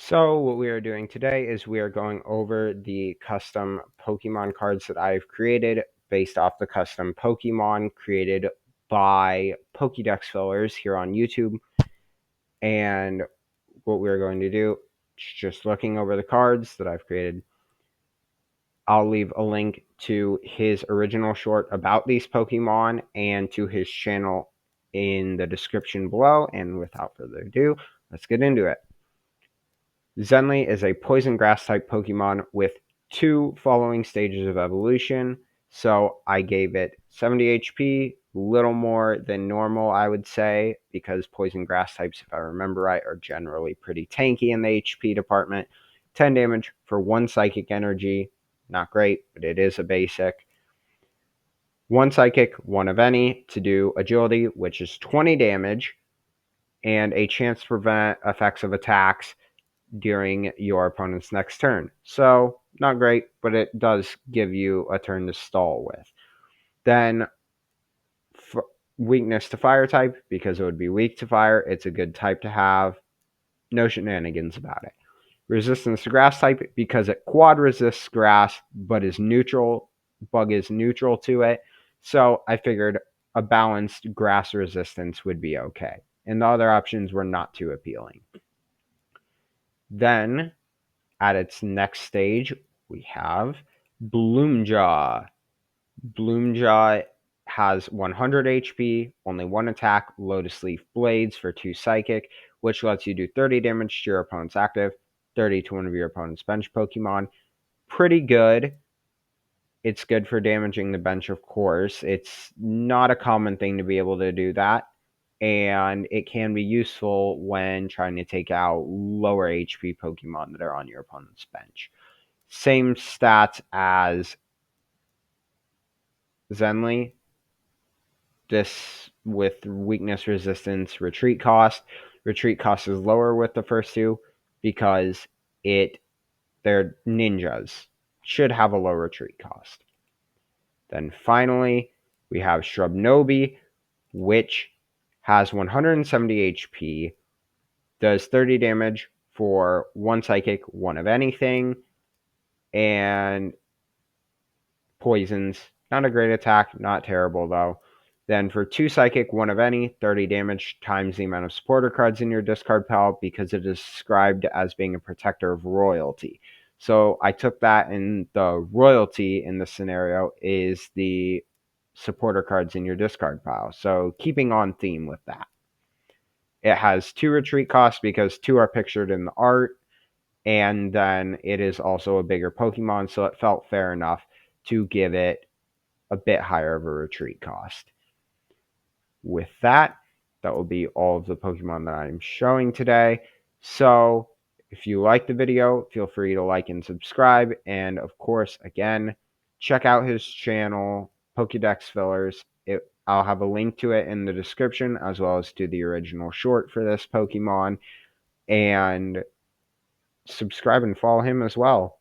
So what we are doing today is we are going over the custom Pokemon cards that I've created based off the custom Pokemon created by Pokédex fillers here on YouTube. And what we're going to do is just looking over the cards that I've created. I'll leave a link to his original short about these Pokemon and to his channel in the description below. And without further ado, let's get into it. Zenly is a poison grass type Pokemon with two following stages of evolution. So I gave it 70 HP, little more than normal, I would say, because poison grass types, if I remember right, are generally pretty tanky in the HP department. 10 damage for 1 psychic energy. Not great, but it is a basic. 1 psychic, 1 of any, to do agility, which is 20 damage, and a chance to prevent effects of attacks during your opponent's next turn. So, not great, but it does give you a turn to stall with. Then, weakness to fire type, because it would be weak to fire, it's a good type to have. No shenanigans about it. Resistance to grass type, because it quad resists grass, but is neutral. Bug is neutral to it. So, I figured a balanced grass resistance would be okay. And the other options were not too appealing. Then, at its next stage, we have Bloomjaw. Bloomjaw has 100 HP, only 1 attack, Lotus Leaf Blades for 2 psychic, which lets you do 30 damage to your opponent's active, 30 to one of your opponent's bench Pokemon. Pretty good. It's good for damaging the bench, of course. It's not a common thing to be able to do that, and it can be useful when trying to take out lower HP Pokemon that are on your opponent's bench. Same stats as Zenly. This with weakness, resistance, retreat cost. Retreat cost is lower with the first two because they're ninjas. Should have a low retreat cost. Then finally, we have Shrubnobi, which has 170 HP, does 30 damage for 1 psychic, 1 of anything, and poisons. Not a great attack, not terrible though. Then for 2 psychic, 1 of any, 30 damage times the amount of supporter cards in your discard pile, because it is described as being a protector of royalty. So I took that, and the royalty in this scenario is the supporter cards in your discard pile. So keeping on theme with that. It has 2 retreat costs because 2 are pictured in the art, and then it is also a bigger Pokemon, so it felt fair enough to give it a bit higher of a retreat cost. With that, that will be all of the Pokemon that I'm showing today. So if you like the video, feel free to like and subscribe. And of course, again, check out his channel, Pokédex Fillers. I'll have a link to it in the description, as well as to the original short for this Pokemon. And subscribe and follow him as well.